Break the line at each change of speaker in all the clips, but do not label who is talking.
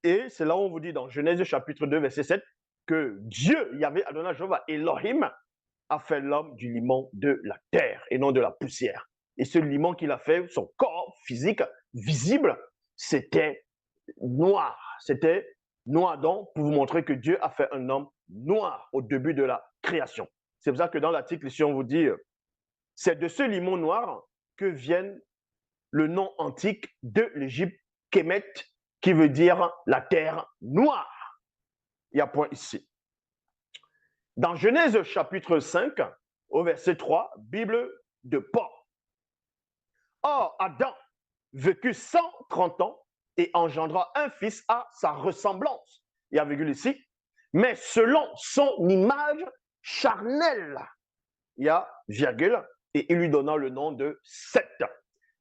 Et c'est là où on vous dit dans Genèse chapitre 2, verset 7, que Dieu, Yahvé Adonai Jéhovah, Elohim, a fait l'homme du limon de la terre et non de la poussière. Et ce limon qu'il a fait, son corps physique visible, c'était noir. C'était noir donc pour vous montrer que Dieu a fait un homme noir au début de la création. C'est pour ça que dans l'article ici, on vous dit, c'est de ce limon noir que viennent le nom antique de l'Égypte, Kémet, qui veut dire la terre noire. Il y a point ici. Dans Genèse chapitre 5, au verset 3, Bible de Paul. Or, Adam vécut 130 ans et engendra un fils à sa ressemblance. Il y a virgule ici. Mais selon son image charnelle. Il y a virgule et il lui donna le nom de Seth.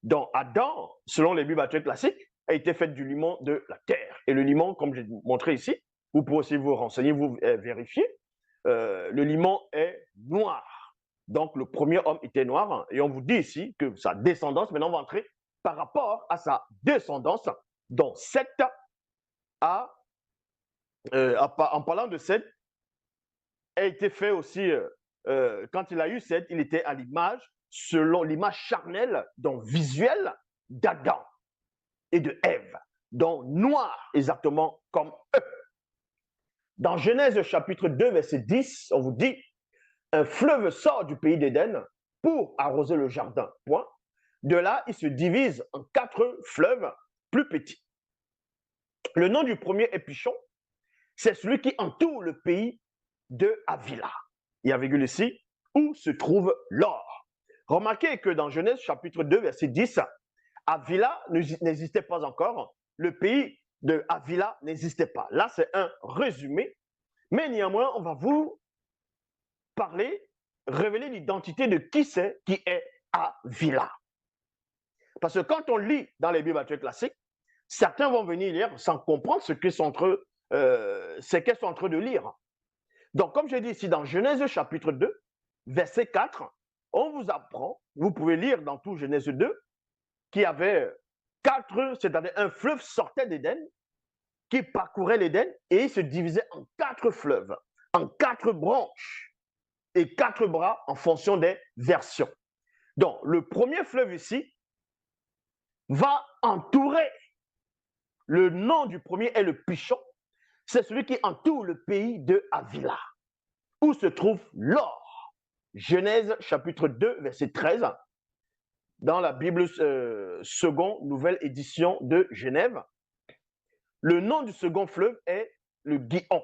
Donc, Adam, selon les Bibles classiques, a été fait du limon de la terre. Et le limon, comme j'ai montré ici, vous pouvez aussi vous renseigner, vous vérifier, le limon est noir. Donc, le premier homme était noir. Et on vous dit ici que sa descendance, maintenant on va entrer par rapport à sa descendance, dont Seth a, en parlant de Seth, a été fait aussi, quand il a eu Seth, il était à l'image, selon l'image charnelle, donc visuelle, d'Adam et de Ève, donc noir, exactement comme eux. Dans Genèse chapitre 2, verset 10, on vous dit, un fleuve sort du pays d'Éden pour arroser le jardin. Point. De là, il se divise en 4 fleuves plus petits. Le nom du premier est Pichon. C'est celui qui entoure le pays de Havila. Il y a virgule ici, où se trouve l'or. Remarquez que dans Genèse chapitre 2, verset 10, Havila n'existait pas encore. Le pays de Havila n'existait pas. Là, c'est un résumé. Mais néanmoins, on va vous parler, révéler l'identité de qui c'est qui est Havila. Parce que quand on lit dans les Bibles classiques, certains vont venir lire sans comprendre ce qu'ils sont en train, de lire. Donc, comme j'ai dit ici dans Genèse chapitre 2, verset 4, on vous apprend, vous pouvez lire dans tout Genèse 2, qu'il y avait 4, c'est-à-dire un fleuve sortait d'Éden, qui parcourait l'Éden et il se divisait en 4 fleuves, en 4 branches et 4 bras en fonction des versions. Donc, le premier fleuve ici va entourer, le nom du premier est le Pichon, c'est celui qui entoure le pays de Havila, où se trouve l'or. Genèse chapitre 2, verset 13, dans la Bible seconde, nouvelle édition de Genève. Le nom du second fleuve est le Gihon.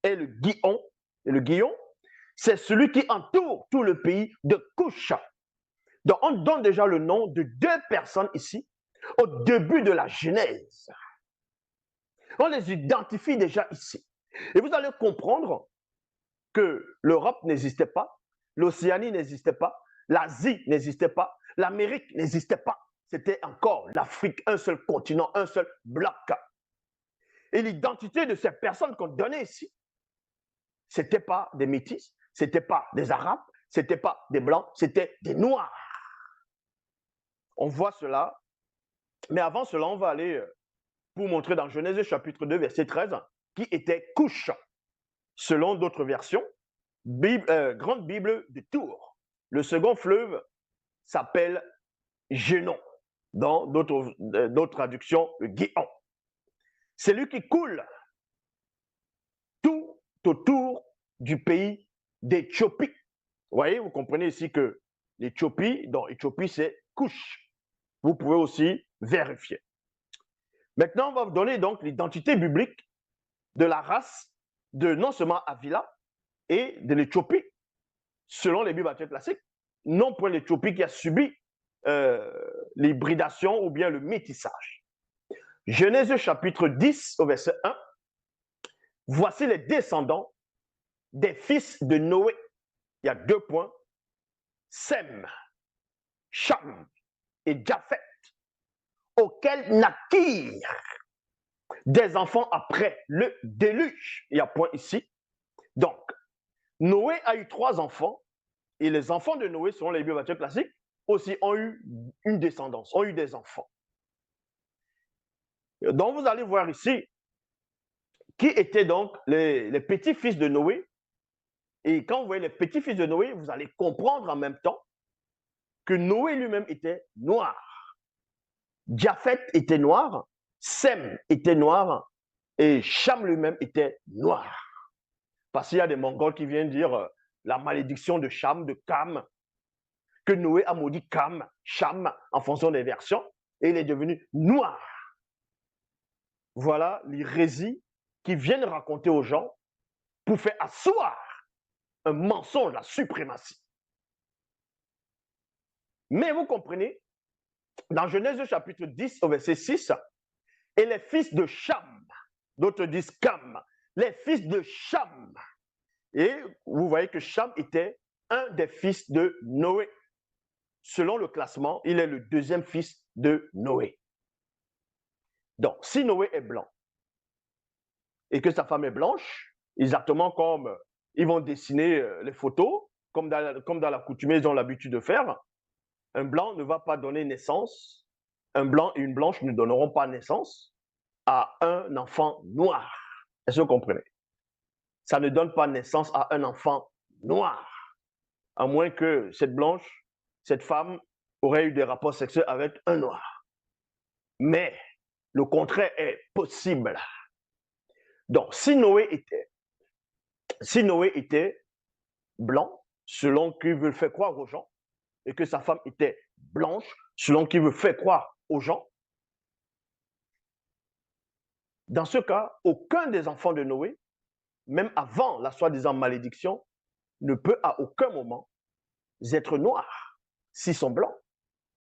Et le Gihon, c'est celui qui entoure tout le pays de Cush. Donc, on donne déjà le nom de 2 personnes ici, au début de la Genèse. On les identifie déjà ici. Et vous allez comprendre que l'Europe n'existait pas, l'Océanie n'existait pas, l'Asie n'existait pas, l'Amérique n'existait pas. C'était encore l'Afrique, un seul continent, un seul bloc. Et l'identité de ces personnes qu'on donnait ici, ce n'était pas des métis, ce n'était pas des Arabes, ce n'était pas des Blancs, c'était des Noirs. On voit cela. Mais avant cela, on va aller pour montrer dans Genèse chapitre 2, verset 13, qui était Cush, selon d'autres versions, Grande Bible de Tours. Le second fleuve s'appelle Génon, dans d'autres traductions, le Gihon. C'est lui qui coule tout autour du pays d'Éthiopie. Vous voyez, vous comprenez ici que l'Éthiopie, dans Éthiopie, c'est Cush. Vous pouvez aussi vérifier. Maintenant, on va vous donner donc l'identité biblique de la race de non seulement Havila et de l'Éthiopie, selon les Bibles classiques, non point l'Éthiopie qui a subi l'hybridation ou bien le métissage. Genèse chapitre 10 au verset 1, voici les descendants des fils de Noé. Il y a 2 points, Sem, Cham et Japhet, auxquels naquirent des enfants après le déluge. Il y a point ici. Donc, Noé a eu 3 enfants et les enfants de Noé, selon les Bibles classiques, aussi ont eu une descendance, ont eu des enfants. Donc, vous allez voir ici qui étaient donc les petits-fils de Noé. Et quand vous voyez les petits-fils de Noé, vous allez comprendre en même temps que Noé lui-même était noir. Japheth était noir, Sem était noir et Cham lui-même était noir. Parce qu'il y a des Mongols qui viennent dire la malédiction de Cham, de Cam, que Noé a maudit Cam, Cham, en fonction des versions, et il est devenu noir. Voilà l'hérésie qu'ils viennent raconter aux gens pour faire asseoir un mensonge, la suprématie. Mais vous comprenez, dans Genèse chapitre 10 au verset 6, et les fils de Cham, d'autres disent Cam, les fils de Cham. Et vous voyez que Cham était un des fils de Noé. Selon le classement, il est le deuxième fils de Noé. Donc, si Noé est blanc et que sa femme est blanche, exactement comme ils vont dessiner les photos, comme dans la coutume, ils ont l'habitude de faire, un blanc ne va pas donner naissance, un blanc et une blanche ne donneront pas naissance à un enfant noir. Est-ce que vous comprenez? Ça ne donne pas naissance à un enfant noir, à moins que cette blanche, cette femme, aurait eu des rapports sexuels avec un noir. Mais le contraire est possible. Donc, si Noé était blanc, selon qu'il veut faire croire aux gens, et que sa femme était blanche, selon qu'il veut faire croire aux gens, dans ce cas, aucun des enfants de Noé, même avant la soi-disant malédiction, ne peut à aucun moment être noir s'ils sont blancs.